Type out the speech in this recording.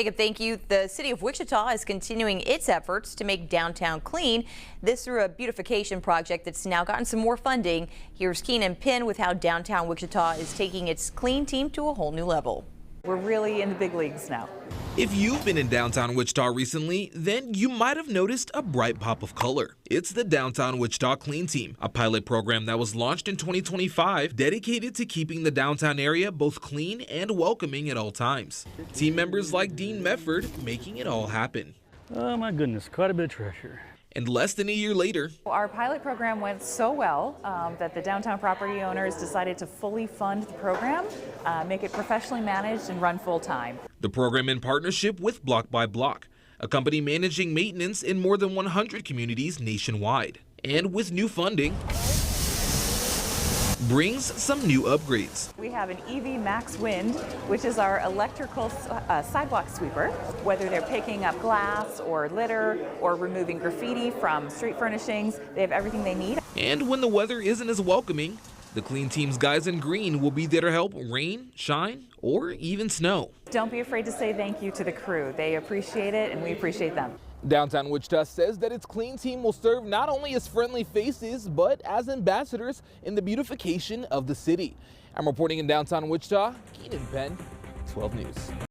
Jacob, thank you. The city of Wichita is continuing its efforts to make downtown clean. This through a beautification project that's now gotten some more funding. Here's Keenan Penn with how downtown Wichita is taking its clean team to a whole new level. We're really in the big leagues now. If you've been in downtown Wichita recently, then you might have noticed a bright pop of color. It's the Downtown Wichita Clean Team, a pilot program that was launched in 2025, dedicated to keeping the downtown area both clean and welcoming at all times. Team members like Dean Mefford making it all happen. Oh my goodness, quite a bit of treasure. And less than a year later, Our pilot program went so well that the downtown property owners decided to fully fund the program, make it professionally managed and run full time. the program in partnership with Block by Block, a company managing maintenance in more than 100 communities nationwide. And with new funding, brings some new upgrades. We have an EV Max Wind, which is our electrical sidewalk sweeper. Whether they're picking up glass or litter or removing graffiti from street furnishings, they have everything they need. And when the weather isn't as welcoming, the Clean Team's guys in green will be there to help rain, shine, or even snow. Don't be afraid to say thank you to the crew. They appreciate it and we appreciate them. Downtown Wichita says that its Clean Team will serve not only as friendly faces, but as ambassadors in the beautification of the city. I'm reporting in downtown Wichita, Keenan Penn, 12 News.